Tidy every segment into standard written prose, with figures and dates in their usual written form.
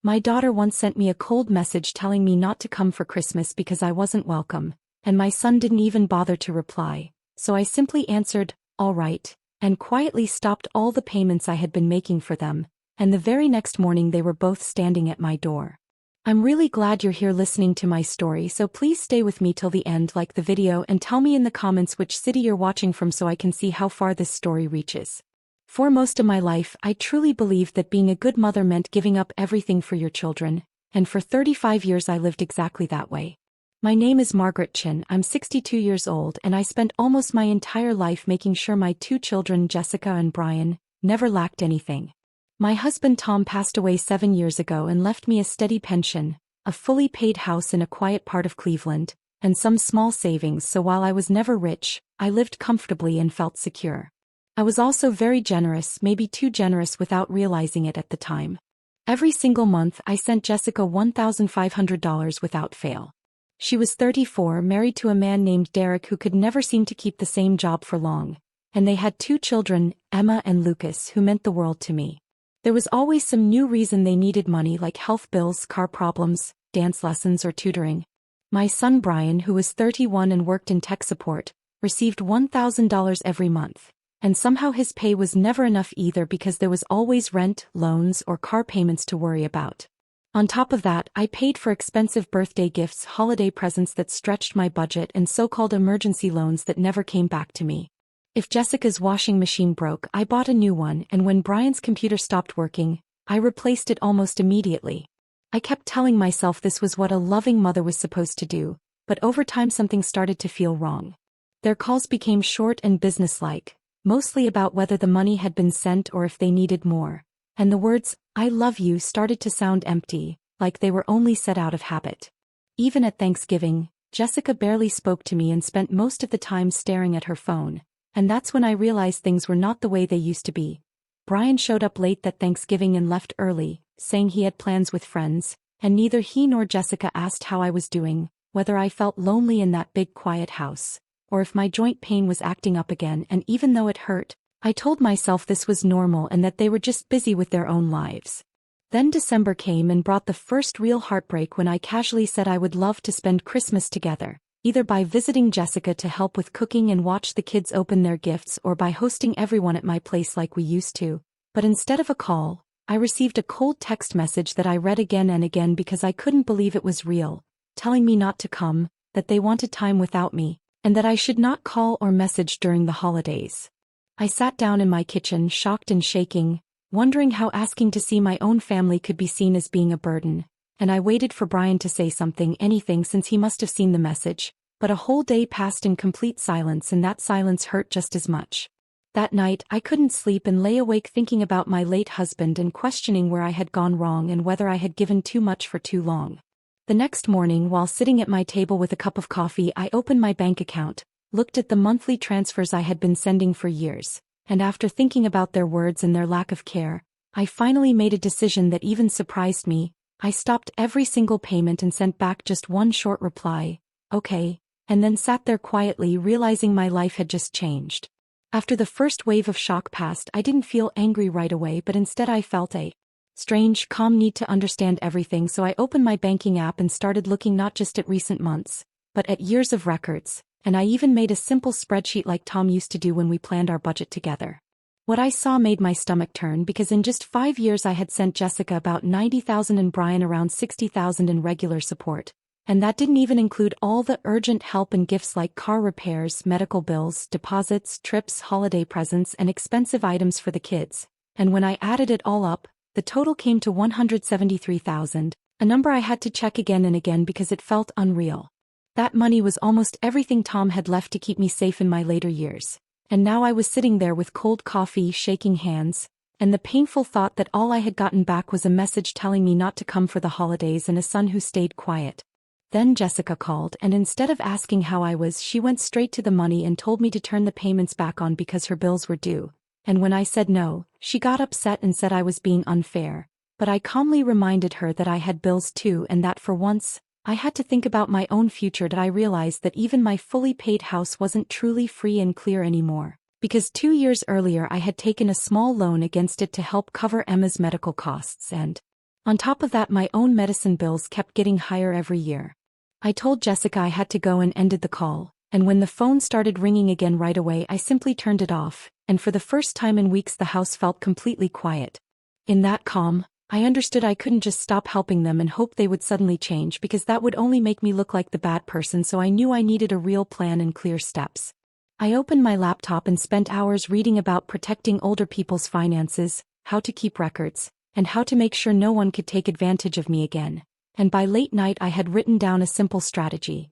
My daughter once sent me a cold message telling me not to come for Christmas because I wasn't welcome, and my son didn't even bother to reply, so I simply answered, "All right," and quietly stopped all the payments I had been making for them, and the very next morning they were both standing at my door. I'm really glad you're here listening to my story, so please stay with me till the end, like the video, and tell me in the comments which city you're watching from so I can see how far this story reaches. For most of my life, I truly believed that being a good mother meant giving up everything for your children, and for 35 years I lived exactly that way. My name is Margaret Chin, I'm 62 years old, and I spent almost my entire life making sure my two children, Jessica and Brian, never lacked anything. My husband Tom passed away 7 years ago and left me a steady pension, a fully paid house in a quiet part of Cleveland, and some small savings, so while I was never rich, I lived comfortably and felt secure. I was also very generous, maybe too generous without realizing it at the time. Every single month I sent Jessica $1,500 without fail. She was 34, married to a man named Derek who could never seem to keep the same job for long, and they had 2 children, Emma and Lucas, who meant the world to me. There was always some new reason they needed money, like health bills, car problems, dance lessons, or tutoring. My son Brian, who was 31 and worked in tech support, received $1,000 every month. And somehow his pay was never enough either because there was always rent, loans, or car payments to worry about. On top of that, I paid for expensive birthday gifts, holiday presents that stretched my budget, and so-called emergency loans that never came back to me. If Jessica's washing machine broke, I bought a new one, and when Brian's computer stopped working, I replaced it almost immediately. I kept telling myself this was what a loving mother was supposed to do, but over time something started to feel wrong. Their calls became short and businesslike, mostly about whether the money had been sent or if they needed more, and the words, "I love you," started to sound empty, like they were only said out of habit. Even at Thanksgiving, Jessica barely spoke to me and spent most of the time staring at her phone, and that's when I realized things were not the way they used to be. Brian showed up late that Thanksgiving and left early, saying he had plans with friends, and neither he nor Jessica asked how I was doing, whether I felt lonely in that big quiet house, or if my joint pain was acting up again, and even though it hurt, I told myself this was normal and that they were just busy with their own lives. Then December came and brought the first real heartbreak when I casually said I would love to spend Christmas together, either by visiting Jessica to help with cooking and watch the kids open their gifts, or by hosting everyone at my place like we used to. But instead of a call, I received a cold text message that I read again and again because I couldn't believe it was real, telling me not to come, that they wanted time without me, and that I should not call or message during the holidays. I sat down in my kitchen, shocked and shaking, wondering how asking to see my own family could be seen as being a burden, and I waited for Brian to say something, anything, since he must have seen the message, but a whole day passed in complete silence, and that silence hurt just as much. That night, I couldn't sleep and lay awake thinking about my late husband and questioning where I had gone wrong and whether I had given too much for too long. The next morning, while sitting at my table with a cup of coffee, I opened my bank account, looked at the monthly transfers I had been sending for years, and after thinking about their words and their lack of care, I finally made a decision that even surprised me. I stopped every single payment and sent back just one short reply, "Okay," and then sat there quietly, realizing my life had just changed. After the first wave of shock passed, I didn't feel angry right away, but instead I felt a strange, calm need to understand everything, so I opened my banking app and started looking not just at recent months, but at years of records, and I even made a simple spreadsheet like Tom used to do when we planned our budget together. What I saw made my stomach turn, because in just 5 years I had sent Jessica about $90,000 and Brian around $60,000 in regular support, and that didn't even include all the urgent help and gifts like car repairs, medical bills, deposits, trips, holiday presents, and expensive items for the kids. And when I added it all up, the total came to $173,000, a number I had to check again and again because it felt unreal. That money was almost everything Tom had left to keep me safe in my later years. And now I was sitting there with cold coffee, shaking hands, and the painful thought that all I had gotten back was a message telling me not to come for the holidays and a son who stayed quiet. Then Jessica called, and instead of asking how I was, she went straight to the money and told me to turn the payments back on because her bills were due. And when I said no, she got upset and said I was being unfair, but I calmly reminded her that I had bills too and that for once, I had to think about my own future. That I realized that even my fully paid house wasn't truly free and clear anymore, because 2 years earlier I had taken a small loan against it to help cover Emma's medical costs, and On top of that, my own medicine bills kept getting higher every year. I told Jessica I had to go and ended the call, and when the phone started ringing again right away, I simply turned it off, and for the first time in weeks the house felt completely quiet. In that calm, I understood I couldn't just stop helping them and hope they would suddenly change, because that would only make me look like the bad person, so I knew I needed a real plan and clear steps. I opened my laptop and spent hours reading about protecting older people's finances, how to keep records, and how to make sure no one could take advantage of me again. And by late night I had written down a simple strategy.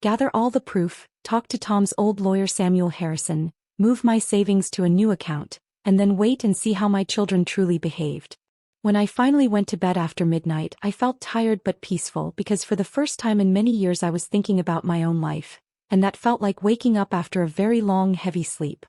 Gather all the proof, talk to Tom's old lawyer Samuel Harrison, move my savings to a new account, and then wait and see how my children truly behaved. When I finally went to bed after midnight, I felt tired but peaceful, because for the first time in many years I was thinking about my own life, and that felt like waking up after a very long, heavy sleep.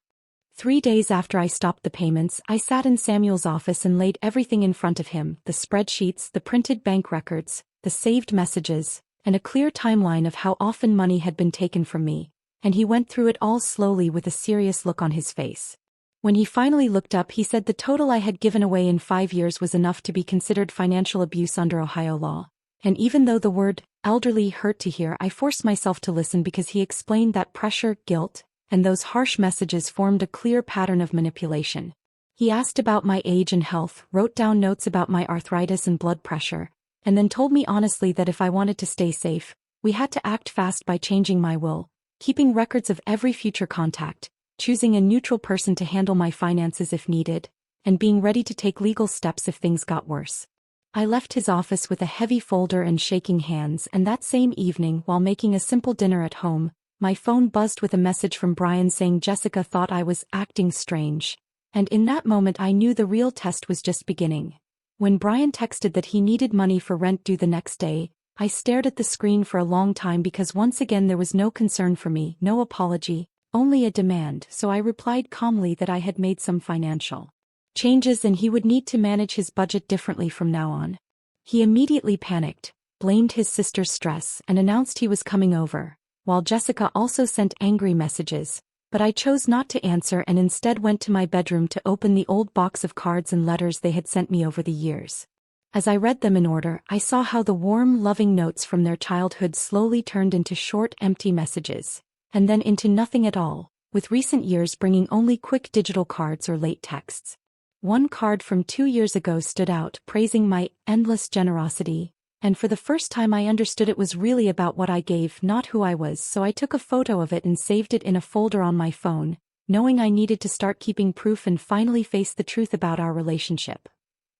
3 days after I stopped the payments, I sat in Samuel's office and laid everything in front of him: the spreadsheets, the printed bank records, the saved messages, and a clear timeline of how often money had been taken from me, and he went through it all slowly with a serious look on his face. When he finally looked up, he said the total I had given away in 5 years was enough to be considered financial abuse under Ohio law. And even though the word elderly hurt to hear, I forced myself to listen, because he explained that pressure, guilt, and those harsh messages formed a clear pattern of manipulation. He asked about my age and health, wrote down notes about my arthritis and blood pressure, and then told me honestly that if I wanted to stay safe, we had to act fast by changing my will, keeping records of every future contact, choosing a neutral person to handle my finances if needed, and being ready to take legal steps if things got worse. I left his office with a heavy folder and shaking hands, and that same evening, while making a simple dinner at home, my phone buzzed with a message from Brian saying Jessica thought I was acting strange. And in that moment I knew the real test was just beginning. When Brian texted that he needed money for rent due the next day, I stared at the screen for a long time, because once again there was no concern for me, no apology, only a demand. So I replied calmly that I had made some financial changes and he would need to manage his budget differently from now on. He immediately panicked, blamed his sister's stress, and announced he was coming over, while Jessica also sent angry messages, but I chose not to answer and instead went to my bedroom to open the old box of cards and letters they had sent me over the years. As I read them in order, I saw how the warm, loving notes from their childhood slowly turned into short, empty messages, and then into nothing at all, with recent years bringing only quick digital cards or late texts. One card from 2 years ago stood out, praising my endless generosity, and for the first time I understood it was really about what I gave, not who I was, so I took a photo of it and saved it in a folder on my phone, knowing I needed to start keeping proof and finally face the truth about our relationship.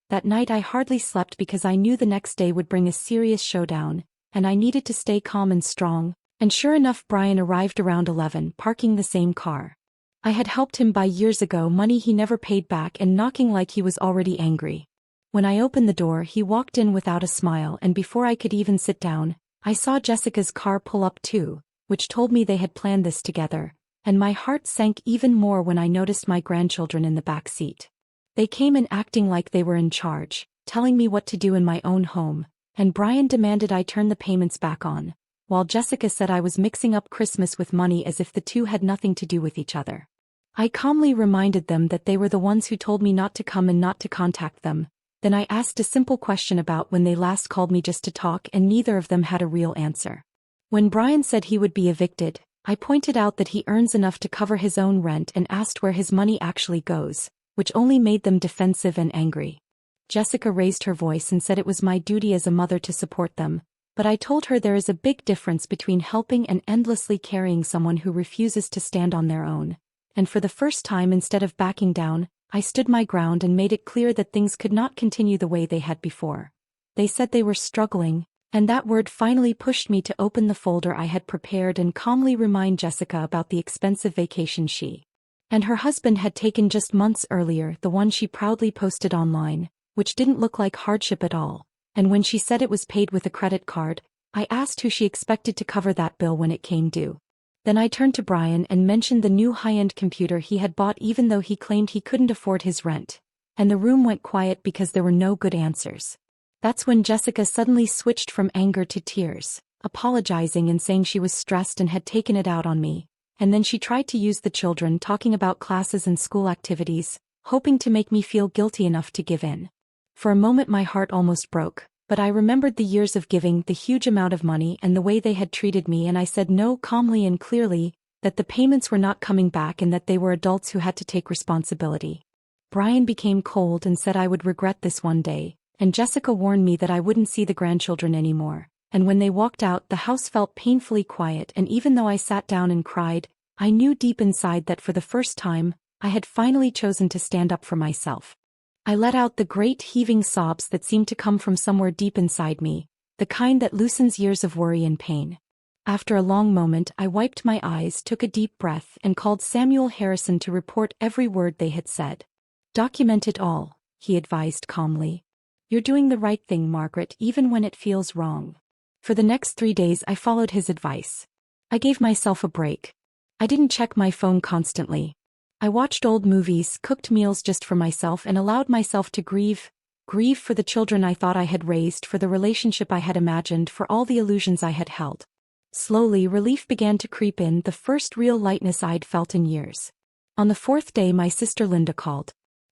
That night I hardly slept, because I knew the next day would bring a serious showdown, and I needed to stay calm and strong, and sure enough Brian arrived around 11, parking the same car I had helped him buy years ago, money he never paid back, and knocking like he was already angry. When I opened the door, he walked in without a smile, and before I could even sit down, I saw Jessica's car pull up too, which told me they had planned this together, and my heart sank even more when I noticed my grandchildren in the back seat. They came in acting like they were in charge, telling me what to do in my own home, and Brian demanded I turn the payments back on, while Jessica said I was mixing up Christmas with money, as if the two had nothing to do with each other. I calmly reminded them that they were the ones who told me not to come and not to contact them. Then I asked a simple question about when they last called me just to talk, and neither of them had a real answer. When Brian said he would be evicted, I pointed out that he earns enough to cover his own rent and asked where his money actually goes, which only made them defensive and angry. Jessica raised her voice and said it was my duty as a mother to support them, but I told her there is a big difference between helping and endlessly carrying someone who refuses to stand on their own. And for the first time, instead of backing down, I stood my ground and made it clear that things could not continue the way they had before. They said they were struggling, and that word finally pushed me to open the folder I had prepared and calmly remind Jessica about the expensive vacation she and her husband had taken just months earlier, the one she proudly posted online, which didn't look like hardship at all. And when she said it was paid with a credit card, I asked who she expected to cover that bill when it came due. Then I turned to Brian and mentioned the new high-end computer he had bought, even though he claimed he couldn't afford his rent. And the room went quiet because there were no good answers. That's when Jessica suddenly switched from anger to tears, apologizing and saying she was stressed and had taken it out on me. And then she tried to use the children talking about classes and school activities, hoping to make me feel guilty enough to give in. For a moment my heart almost broke, but I remembered the years of giving, the huge amount of money and the way they had treated me, and I said no calmly and clearly, that the payments were not coming back and that they were adults who had to take responsibility. Brian became cold and said I would regret this one day, and Jessica warned me that I wouldn't see the grandchildren anymore, and when they walked out the house felt painfully quiet, and even though I sat down and cried, I knew deep inside that for the first time, I had finally chosen to stand up for myself. I let out the great heaving sobs that seemed to come from somewhere deep inside me, the kind that loosens years of worry and pain. After a long moment I wiped my eyes, took a deep breath, and called Samuel Harrison to report every word they had said. "Document it all," he advised calmly. "You're doing the right thing, Margaret, even when it feels wrong." For the next 3 days I followed his advice. I gave myself a break. I didn't check my phone constantly. I watched old movies, cooked meals just for myself, and allowed myself to grieve for the children I thought I had raised, for the relationship I had imagined, for all the illusions I had held. Slowly, relief began to creep in, the first real lightness I'd felt in years. On the 4th day my sister Linda called.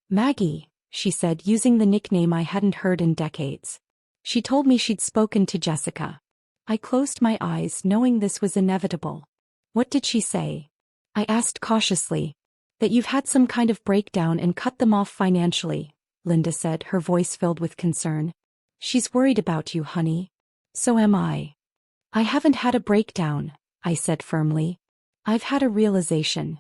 "Maggie," she said, using the nickname I hadn't heard in decades. She told me she'd spoken to Jessica. I closed my eyes, knowing this was inevitable. "What did she say?" I asked cautiously. "That you've had some kind of breakdown and cut them off financially," Linda said, her voice filled with concern. "She's worried about you, honey." "So am I." "I haven't had a breakdown," I said firmly. "I've had a realization."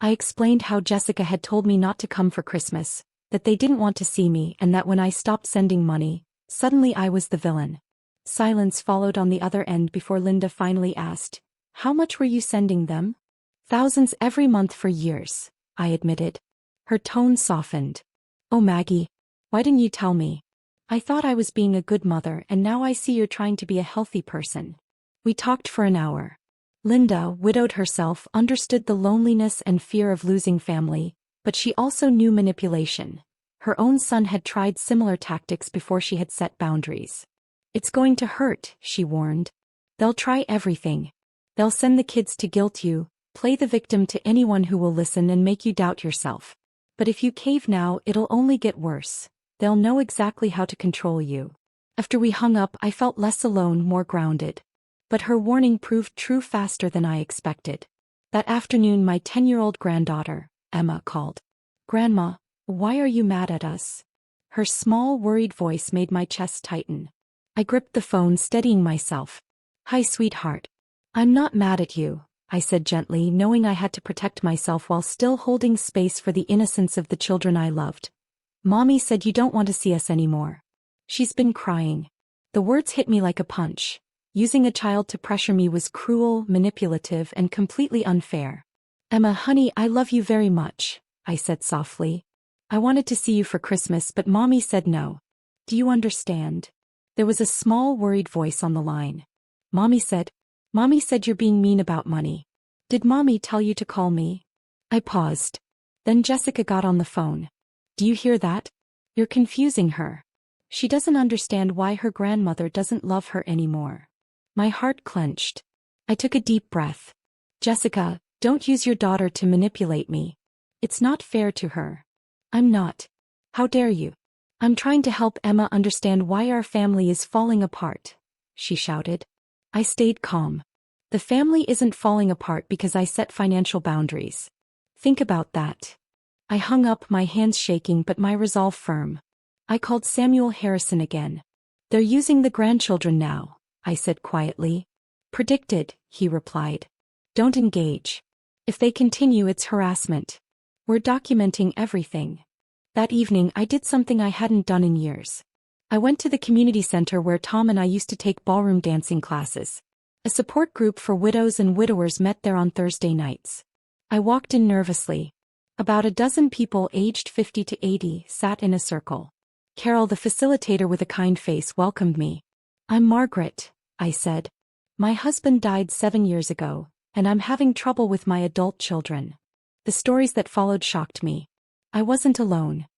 I explained how Jessica had told me not to come for Christmas, that they didn't want to see me, and that when I stopped sending money, suddenly I was the villain. Silence followed on the other end before Linda finally asked, "How much were you sending them?" "Thousands every month for years," I admitted. Her tone softened. "Oh Maggie, why didn't you tell me? I thought I was being a good mother, and now I see you're trying to be a healthy person." We talked for an hour. Linda, widowed herself, understood the loneliness and fear of losing family, but she also knew manipulation. Her own son had tried similar tactics before she had set boundaries. "It's going to hurt," she warned. "They'll try everything. They'll send the kids to guilt you, play the victim to anyone who will listen, and make you doubt yourself. But if you cave now, it'll only get worse. They'll know exactly how to control you." After we hung up, I felt less alone, more grounded. But her warning proved true faster than I expected. That afternoon my 10-year-old granddaughter, Emma, called. "Grandma, why are you mad at us?" Her small, worried voice made my chest tighten. I gripped the phone, steadying myself. "Hi, sweetheart. I'm not mad at you," I said gently, knowing I had to protect myself while still holding space for the innocence of the children I loved. "Mommy said you don't want to see us anymore. She's been crying." The words hit me like a punch. Using a child to pressure me was cruel, manipulative, and completely unfair. "Emma, honey, I love you very much," I said softly. "I wanted to see you for Christmas, but Mommy said no. Do you understand?" There was a small, worried voice on the line. Mommy said you're being mean about money. Did Mommy tell you to call me?" I paused. Then Jessica got on the phone. "Do you hear that? You're confusing her. She doesn't understand why her grandmother doesn't love her anymore." My heart clenched. I took a deep breath. "Jessica, don't use your daughter to manipulate me. It's not fair to her." "I'm not. How dare you? I'm trying to help Emma understand why our family is falling apart," she shouted. I stayed calm. "The family isn't falling apart because I set financial boundaries. Think about that." I hung up, my hands shaking but my resolve firm. I called Samuel Harrison again. "They're using the grandchildren now," I said quietly. "Predicted," he replied. "Don't engage. If they continue, it's harassment. We're documenting everything." That evening I did something I hadn't done in years. I went to the community center where Tom and I used to take ballroom dancing classes. A support group for widows and widowers met there on Thursday nights. I walked in nervously. About a dozen people aged 50 to 80 sat in a circle. Carol, the facilitator with a kind face, welcomed me. "I'm Margaret," I said. "My husband died 7 years ago, and I'm having trouble with my adult children." The stories that followed shocked me. I wasn't alone.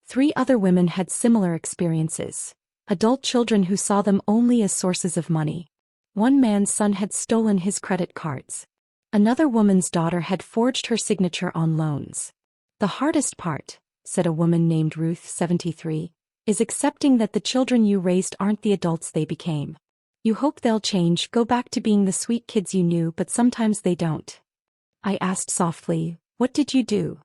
3 other women had similar experiences. Adult children who saw them only as sources of money. One man's son had stolen his credit cards. Another woman's daughter had forged her signature on loans. "The hardest part," said a woman named Ruth, 73, is accepting that the children you raised aren't the adults they became. You hope they'll change, go back to being the sweet kids you knew, but sometimes they don't. I asked softly, "What did you do?"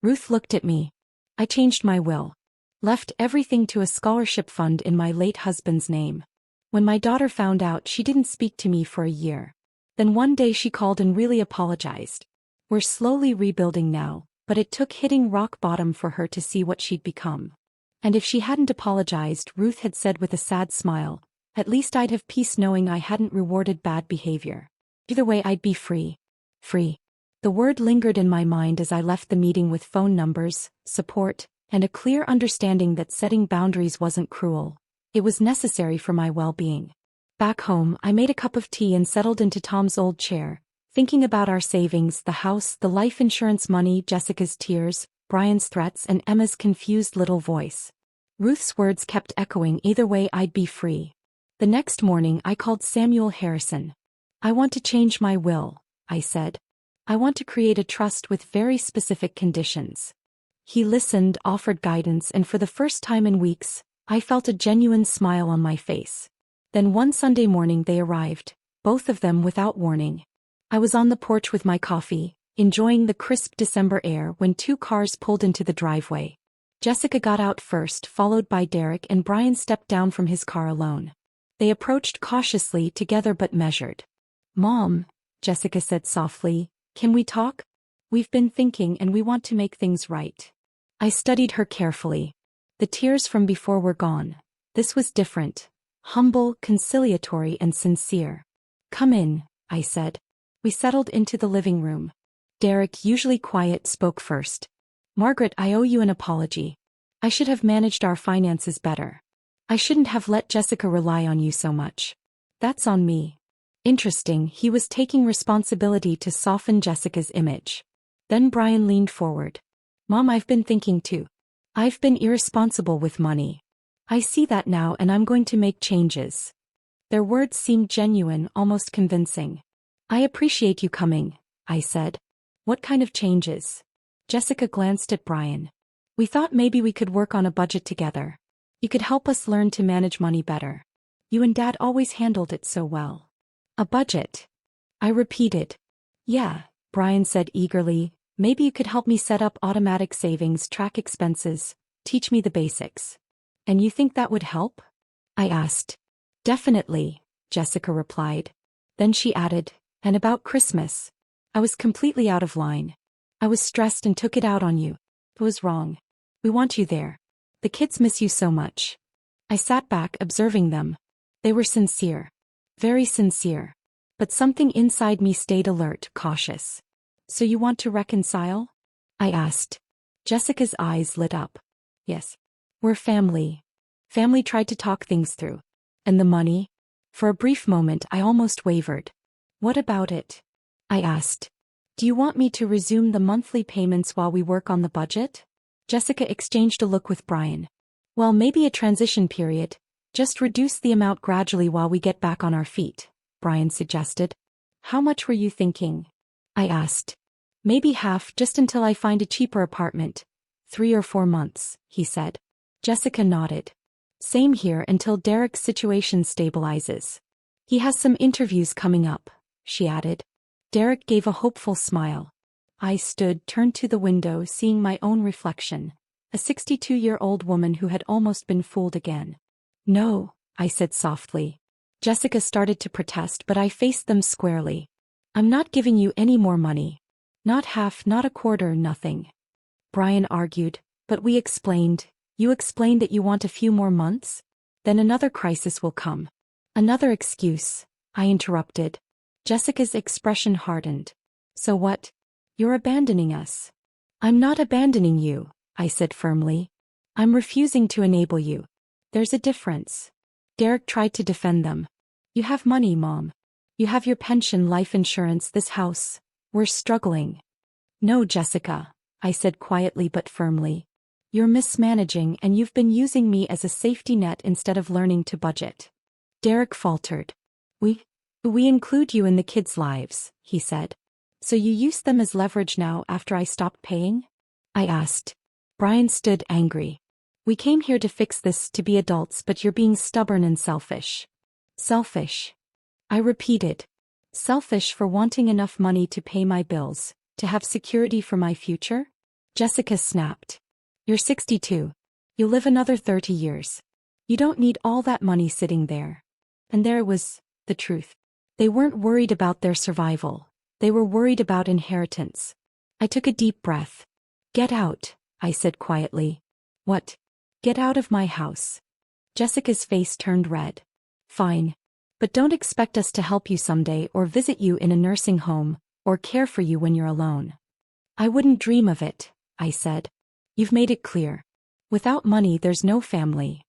Ruth looked at me. I changed my will. Left everything to a scholarship fund in my late husband's name. When my daughter found out, she didn't speak to me for a year. Then one day she called and really apologized. We're slowly rebuilding now, but it took hitting rock bottom for her to see what she'd become. And if she hadn't apologized, Ruth had said with a sad smile, at least I'd have peace knowing I hadn't rewarded bad behavior. Either way, I'd be free. Free. The word lingered in my mind as I left the meeting with phone numbers, support, and a clear understanding that setting boundaries wasn't cruel. It was necessary for my well-being. Back home, I made a cup of tea and settled into Tom's old chair, thinking about our savings, the house, the life insurance money, Jessica's tears, Brian's threats, and Emma's confused little voice. Ruth's words kept echoing, either way, I'd be free. The next morning, I called Samuel Harrison. I want to change my will, I said. I want to create a trust with very specific conditions. He listened, offered guidance, and for the first time in weeks, I felt a genuine smile on my face. Then one Sunday morning they arrived, both of them without warning. I was on the porch with my coffee, enjoying the crisp December air when two cars pulled into the driveway. Jessica got out first, followed by Derek, and Brian stepped down from his car alone. They approached cautiously, together but measured. "Mom," Jessica said softly, "can we talk? We've been thinking and we want to make things right." I studied her carefully. The tears from before were gone. This was different. Humble, conciliatory, and sincere. "Come in," I said. We settled into the living room. Derek, usually quiet, spoke first. "Margaret, I owe you an apology. I should have managed our finances better. I shouldn't have let Jessica rely on you so much. That's on me." Interesting, he was taking responsibility to soften Jessica's image. Then Brian leaned forward. "Mom, I've been thinking too. I've been irresponsible with money. I see that now and I'm going to make changes." Their words seemed genuine, almost convincing. "I appreciate you coming," I said. "What kind of changes?" Jessica glanced at Brian. "We thought maybe we could work on a budget together. You could help us learn to manage money better. You and Dad always handled it so well." "A budget?" I repeated. "Yeah," Brian said eagerly. "Maybe you could help me set up automatic savings, track expenses, teach me the basics." "And you think that would help?" I asked. "Definitely," Jessica replied. Then she added, "And about Christmas. I was completely out of line. I was stressed and took it out on you. It was wrong. We want you there. The kids miss you so much." I sat back, observing them. They were sincere. Very sincere. But something inside me stayed alert, cautious. "So you want to reconcile?" I asked. Jessica's eyes lit up. "Yes. We're family." Family tried to talk things through. "And the money?" For a brief moment I almost wavered. "What about it?" I asked. "Do you want me to resume the monthly payments while we work on the budget?" Jessica exchanged a look with Brian. "Well, maybe a transition period. Just reduce the amount gradually while we get back on our feet," Brian suggested. "How much were you thinking?" I asked. "Maybe half, just until I find a cheaper apartment. 3 or 4 months, he said. Jessica nodded. "Same here until Derek's situation stabilizes. He has some interviews coming up," she added. Derek gave a hopeful smile. I stood, turned to the window, seeing my own reflection, a 62-year-old woman who had almost been fooled again. "No," I said softly. Jessica started to protest, but I faced them squarely. "I'm not giving you any more money. Not half, not a quarter, nothing." Brian argued, "But we explained. You explained that you want a few more months? Then another crisis will come." "Another excuse," I interrupted. Jessica's expression hardened. "So what? You're abandoning us." "I'm not abandoning you," I said firmly. "I'm refusing to enable you. There's a difference." Derek tried to defend them. "You have money, Mom. You have your pension, life insurance, this house. We're struggling." "No, Jessica," I said quietly but firmly. "You're mismanaging and you've been using me as a safety net instead of learning to budget." Derek faltered. We include you in the kids' lives," he said. "So you use them as leverage now after I stopped paying?" I asked. Brian stood angry. We came here to fix this, to be adults, but you're being stubborn and selfish. Selfish. I repeated. Selfish for wanting enough money to pay my bills, to have security for my future? Jessica snapped. You're 62. You'll live another 30 years. You don't need all that money sitting there. And there was the truth. They weren't worried about their survival. They were worried about inheritance. I took a deep breath. Get out, I said quietly. What? Get out of my house. Jessica's face turned red. Fine. But don't expect us to help you someday or visit you in a nursing home, or care for you when you're alone. I wouldn't dream of it, I said. You've made it clear. Without money there's no family.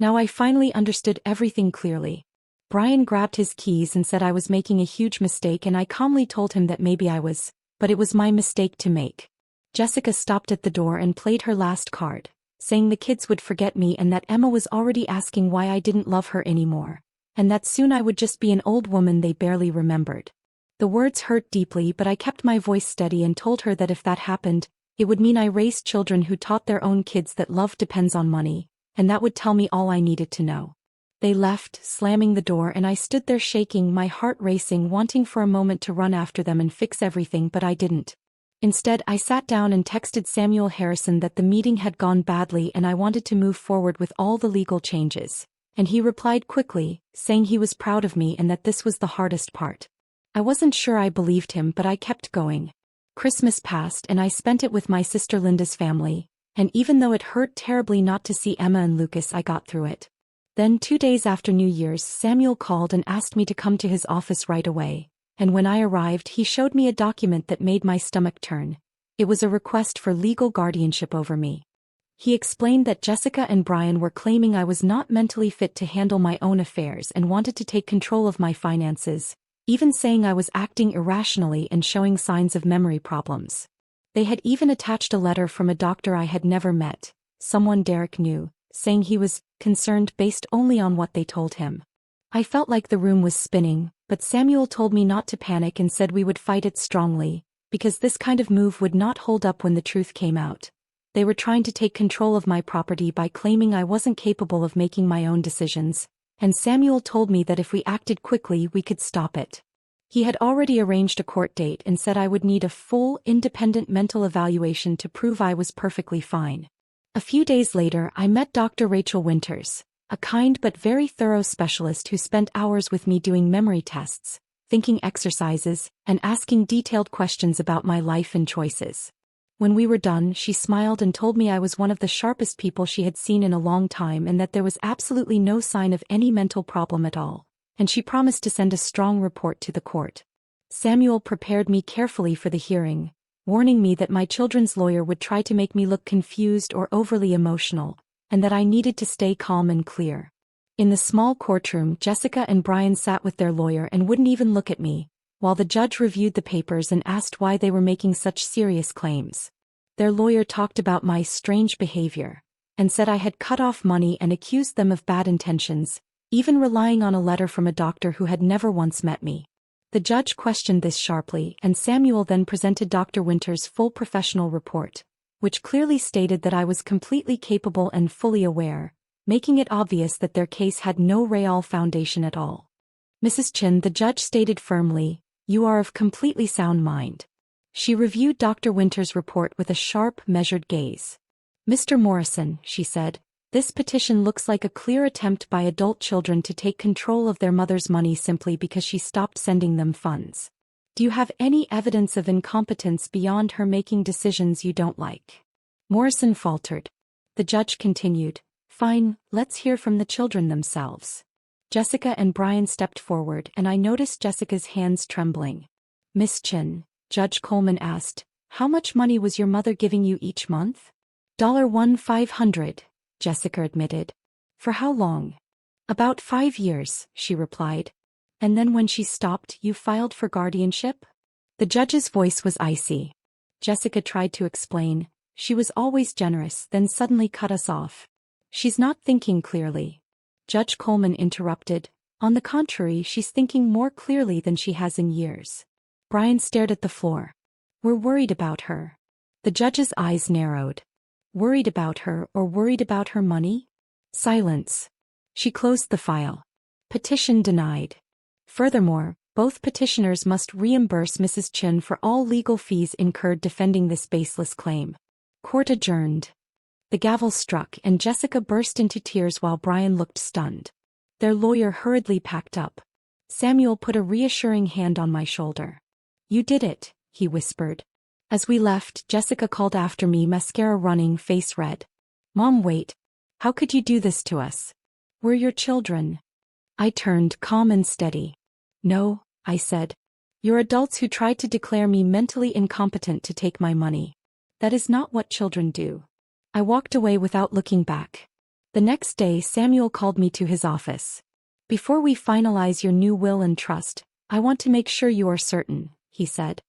Now I finally understood everything clearly. Brian grabbed his keys and said I was making a huge mistake, and I calmly told him that maybe I was, but it was my mistake to make. Jessica stopped at the door and played her last card, saying the kids would forget me and that Emma was already asking why I didn't love her anymore, and that soon I would just be an old woman they barely remembered. The words hurt deeply, but I kept my voice steady and told her that if that happened, it would mean I raised children who taught their own kids that love depends on money, and that would tell me all I needed to know. They left, slamming the door, and I stood there shaking, my heart racing, wanting for a moment to run after them and fix everything, but I didn't. Instead, I sat down and texted Samuel Harrison that the meeting had gone badly and I wanted to move forward with all the legal changes. And he replied quickly, saying he was proud of me and that this was the hardest part. I wasn't sure I believed him, but I kept going. Christmas passed and I spent it with my sister Linda's family, and even though it hurt terribly not to see Emma and Lucas, I got through it. Then 2 days after New Year's, Samuel called and asked me to come to his office right away, and when I arrived he showed me a document that made my stomach turn. It was a request for legal guardianship over me. He explained that Jessica and Brian were claiming I was not mentally fit to handle my own affairs and wanted to take control of my finances, even saying I was acting irrationally and showing signs of memory problems. They had even attached a letter from a doctor I had never met, someone Derek knew, saying he was concerned based only on what they told him. I felt like the room was spinning, but Samuel told me not to panic and said we would fight it strongly, because this kind of move would not hold up when the truth came out. They were trying to take control of my property by claiming I wasn't capable of making my own decisions, and Samuel told me that if we acted quickly we could stop it. He had already arranged a court date and said I would need a full, independent mental evaluation to prove I was perfectly fine. A few days later I met Dr. Rachel Winters, a kind but very thorough specialist who spent hours with me doing memory tests, thinking exercises, and asking detailed questions about my life and choices. When we were done, she smiled and told me I was one of the sharpest people she had seen in a long time and that there was absolutely no sign of any mental problem at all, and she promised to send a strong report to the court. Samuel prepared me carefully for the hearing, warning me that my children's lawyer would try to make me look confused or overly emotional, and that I needed to stay calm and clear. In the small courtroom, Jessica and Brian sat with their lawyer and wouldn't even look at me, while the judge reviewed the papers and asked why they were making such serious claims. Their lawyer talked about my strange behavior, and said I had cut off money and accused them of bad intentions, even relying on a letter from a doctor who had never once met me. The judge questioned this sharply, and Samuel then presented Dr. Winters' full professional report, which clearly stated that I was completely capable and fully aware, making it obvious that their case had no real foundation at all. Mrs. Chin, the judge stated firmly, you are of completely sound mind. She reviewed Dr. Winters' report with a sharp, measured gaze. Mr. Morrison, she said, this petition looks like a clear attempt by adult children to take control of their mother's money simply because she stopped sending them funds. Do you have any evidence of incompetence beyond her making decisions you don't like? Morrison faltered. The judge continued, fine, let's hear from the children themselves. Jessica and Brian stepped forward and I noticed Jessica's hands trembling. Miss Chin, Judge Coleman asked, how much money was your mother giving you each month? $1,500, Jessica admitted. For how long? About 5 years, she replied. And then when she stopped, you filed for guardianship? The judge's voice was icy. Jessica tried to explain, she was always generous, then suddenly cut us off. She's not thinking clearly. Judge Coleman interrupted, on the contrary, she's thinking more clearly than she has in years. Brian stared at the floor. We're worried about her. The judge's eyes narrowed. Worried about her or worried about her money? Silence. She closed the file. Petition denied. Furthermore, both petitioners must reimburse Mrs. Chun for all legal fees incurred defending this baseless claim. Court adjourned. The gavel struck and Jessica burst into tears while Brian looked stunned. Their lawyer hurriedly packed up. Samuel put a reassuring hand on my shoulder. "You did it," he whispered. As we left, Jessica called after me, mascara running, face red. "Mom, wait. How could you do this to us? We're your children." I turned, calm and steady. "No," I said. "You're adults who tried to declare me mentally incompetent to take my money. That is not what children do." I walked away without looking back. The next day, Samuel called me to his office. "Before we finalize your new will and trust, I want to make sure you are certain," he said.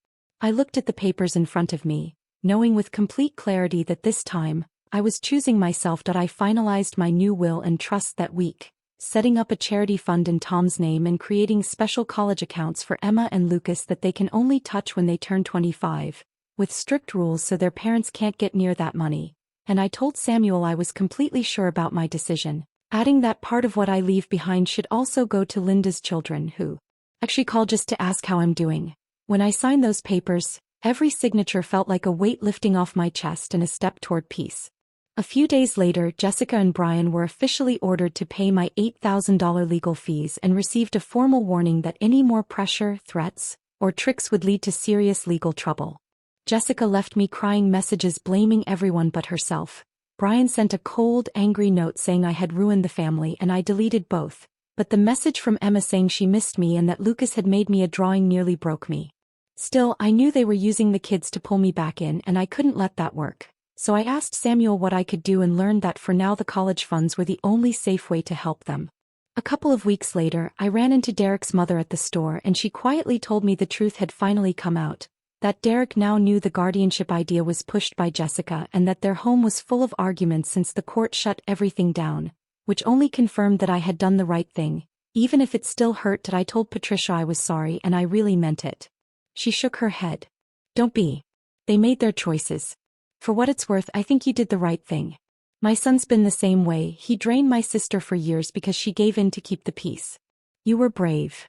I looked at the papers in front of me, knowing with complete clarity that this time, I was choosing myself. I finalized my new will and trust that week, setting up a charity fund in Tom's name and creating special college accounts for Emma and Lucas that they can only touch when they turn 25, with strict rules so their parents can't get near that money. And I told Samuel I was completely sure about my decision, adding that part of what I leave behind should also go to Linda's children, who actually called just to ask how I'm doing. When I signed those papers, every signature felt like a weight lifting off my chest and a step toward peace. A few days later, Jessica and Brian were officially ordered to pay my $8,000 legal fees and received a formal warning that any more pressure, threats, or tricks would lead to serious legal trouble. Jessica left me crying messages blaming everyone but herself. Brian sent a cold, angry note saying I had ruined the family, and I deleted both. But the message from Emma saying she missed me and that Lucas had made me a drawing nearly broke me. Still, I knew they were using the kids to pull me back in, and I couldn't let that work. So I asked Samuel what I could do and learned that for now the college funds were the only safe way to help them. A couple of weeks later, I ran into Derek's mother at the store and she quietly told me the truth had finally come out. That Derek now knew the guardianship idea was pushed by Jessica and that their home was full of arguments since the court shut everything down, which only confirmed that I had done the right thing. Even if it still hurt that I told Patricia I was sorry and I really meant it. She shook her head. "Don't be. They made their choices. For what it's worth, I think you did the right thing. My son's been the same way. He drained my sister for years because she gave in to keep the peace. You were brave."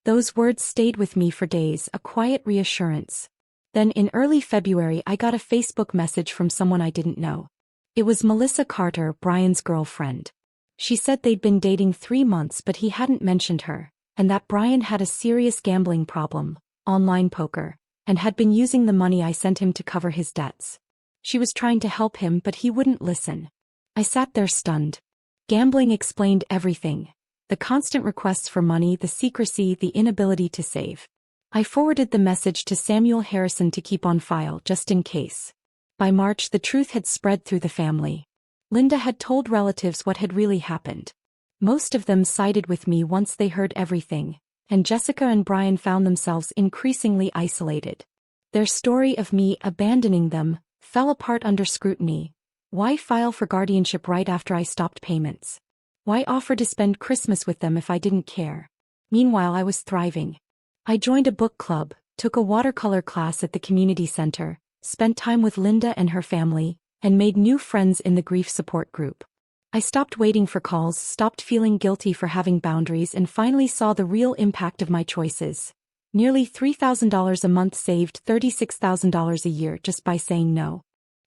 Those words stayed with me for days, a quiet reassurance. Then in early February I got a Facebook message from someone I didn't know. It was Melissa Carter, Brian's girlfriend. She said they'd been dating 3 months but he hadn't mentioned her, and that Brian had a serious gambling problem, online poker, and had been using the money I sent him to cover his debts. She was trying to help him but he wouldn't listen. I sat there stunned. Gambling explained everything. The constant requests for money, the secrecy, the inability to save. I forwarded the message to Samuel Harrison to keep on file just in case. By March the truth had spread through the family. Linda had told relatives what had really happened. Most of them sided with me once they heard everything, and Jessica and Brian found themselves increasingly isolated. Their story of me abandoning them fell apart under scrutiny. Why file for guardianship right after I stopped payments? Why offer to spend Christmas with them if I didn't care? Meanwhile, I was thriving. I joined a book club, took a watercolor class at the community center, spent time with Linda and her family, and made new friends in the grief support group. I stopped waiting for calls, stopped feeling guilty for having boundaries, and finally saw the real impact of my choices. Nearly $3,000 a month saved $36,000 a year just by saying no.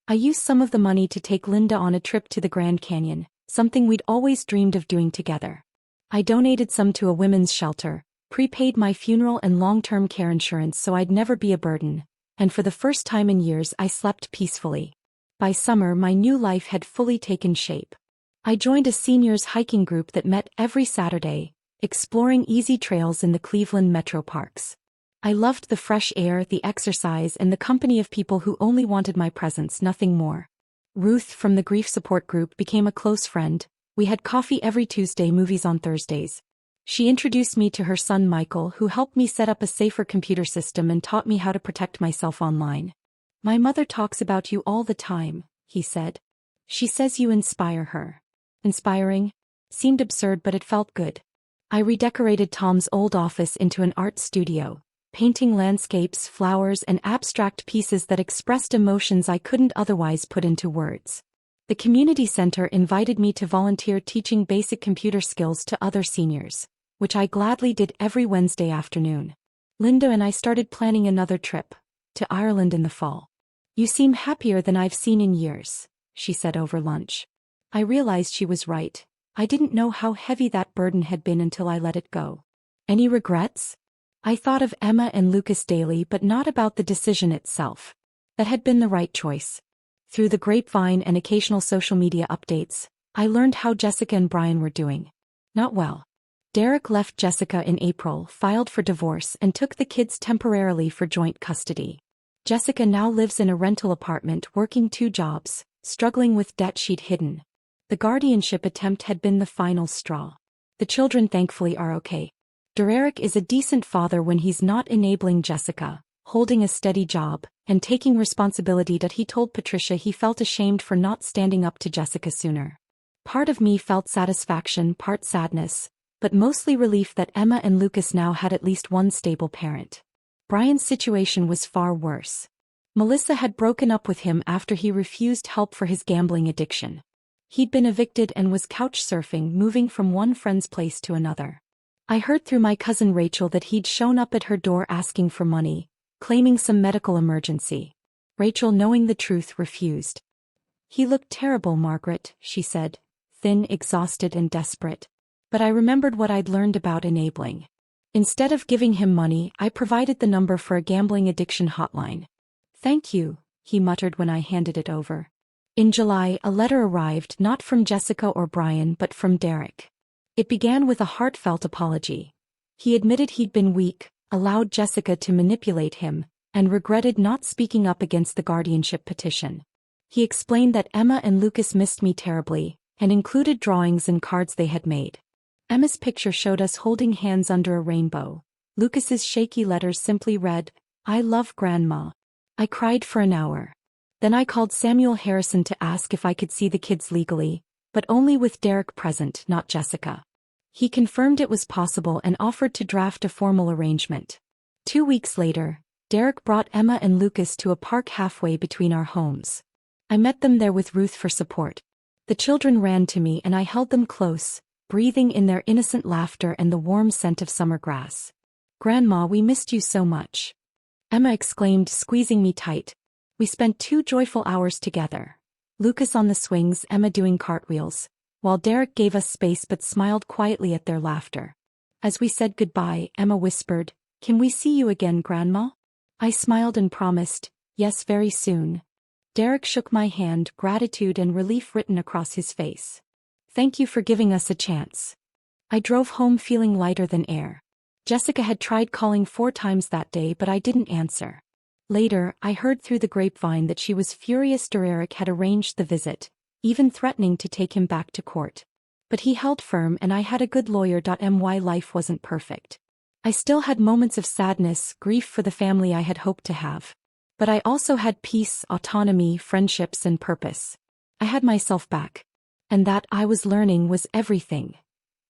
I used some of the money to take Linda on a trip to the Grand Canyon, something we'd always dreamed of doing together. I donated some to a women's shelter, prepaid my funeral and long-term care insurance so I'd never be a burden, and for the first time in years I slept peacefully. By summer my new life had fully taken shape. I joined a seniors hiking group that met every Saturday, exploring easy trails in the Cleveland metro parks. I loved the fresh air, the exercise, and the company of people who only wanted my presence, nothing more. Ruth from the grief support group became a close friend. We had coffee every Tuesday, movies on Thursdays. She introduced me to her son Michael, who helped me set up a safer computer system and taught me how to protect myself online. "My mother talks about you all the time," he said. "She says you inspire her." Inspiring? Seemed absurd, but it felt good. I redecorated Tom's old office into an art studio, painting landscapes, flowers, and abstract pieces that expressed emotions I couldn't otherwise put into words. The community center invited me to volunteer teaching basic computer skills to other seniors, which I gladly did every Wednesday afternoon. Linda and I started planning another trip to Ireland in the fall. "You seem happier than I've seen in years," she said over lunch. I realized she was right. I didn't know how heavy that burden had been until I let it go. Any regrets? I thought of Emma and Lucas daily, but not about the decision itself. That had been the right choice. Through the grapevine and occasional social media updates, I learned how Jessica and Brian were doing. Not well. Derek left Jessica in April, filed for divorce, and took the kids temporarily for joint custody. Jessica now lives in a rental apartment, working 2 jobs, struggling with debt she'd hidden. The guardianship attempt had been the final straw. The children thankfully are okay. Derek is a decent father when he's not enabling Jessica, holding a steady job, and taking responsibility that he told Patricia he felt ashamed for not standing up to Jessica sooner. Part of me felt satisfaction, part sadness, but mostly relief that Emma and Lucas now had at least one stable parent. Brian's situation was far worse. Melissa had broken up with him after he refused help for his gambling addiction. He'd been evicted and was couch surfing, moving from one friend's place to another. I heard through my cousin Rachel that he'd shown up at her door asking for money, claiming some medical emergency. Rachel, knowing the truth, refused. "He looked terrible, Margaret," she said, thin, exhausted, and desperate. But I remembered what I'd learned about enabling. Instead of giving him money, I provided the number for a gambling addiction hotline. "Thank you," he muttered when I handed it over. In July, a letter arrived, not from Jessica or Brian but from Derek. It began with a heartfelt apology. He admitted he'd been weak, allowed Jessica to manipulate him, and regretted not speaking up against the guardianship petition. He explained that Emma and Lucas missed me terribly, and included drawings and cards they had made. Emma's picture showed us holding hands under a rainbow. Lucas's shaky letters simply read, "I love Grandma." I cried for an hour. Then I called Samuel Harrison to ask if I could see the kids legally, but only with Derek present, not Jessica. He confirmed it was possible and offered to draft a formal arrangement. 2 weeks later, Derek brought Emma and Lucas to a park halfway between our homes. I met them there with Ruth for support. The children ran to me and I held them close, breathing in their innocent laughter and the warm scent of summer grass. "Grandma, we missed you so much," Emma exclaimed, squeezing me tight. We spent 2 joyful hours together. Lucas on the swings, Emma doing cartwheels, while Derek gave us space but smiled quietly at their laughter. As we said goodbye, Emma whispered, "Can we see you again, Grandma?" I smiled and promised, "Yes, very soon." Derek shook my hand, gratitude and relief written across his face. "Thank you for giving us a chance." I drove home feeling lighter than air. Jessica had tried calling 4 times that day, but I didn't answer. Later, I heard through the grapevine that she was furious Derek had arranged the visit, even threatening to take him back to court. But he held firm and I had a good lawyer. My life wasn't perfect. I still had moments of sadness, grief for the family I had hoped to have. But I also had peace, autonomy, friendships, and purpose. I had myself back. And that, I was learning, was everything.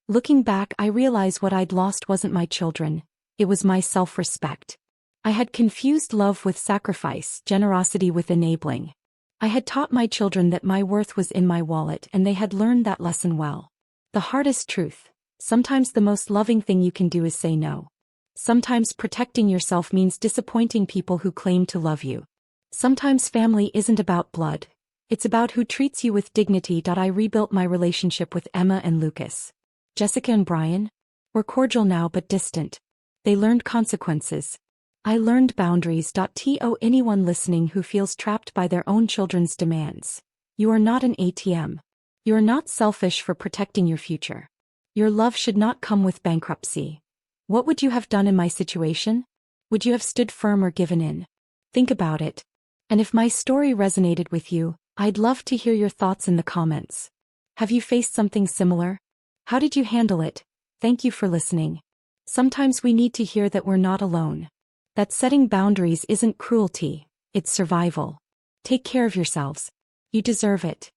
Looking back, I realized what I'd lost wasn't my children, it was my self-respect. I had confused love with sacrifice, generosity with enabling. I had taught my children that my worth was in my wallet, and they had learned that lesson well. The hardest truth: sometimes the most loving thing you can do is say no. Sometimes protecting yourself means disappointing people who claim to love you. Sometimes family isn't about blood, it's about who treats you with dignity. I rebuilt my relationship with Emma and Lucas. Jessica and Brian? We're cordial now but distant. They learned consequences. I learned boundaries. To anyone listening who feels trapped by their own children's demands: you are not an ATM. You are not selfish for protecting your future. Your love should not come with bankruptcy. What would you have done in my situation? Would you have stood firm or given in? Think about it. And if my story resonated with you, I'd love to hear your thoughts in the comments. Have you faced something similar? How did you handle it? Thank you for listening. Sometimes we need to hear that we're not alone. That setting boundaries isn't cruelty, it's survival. Take care of yourselves. You deserve it.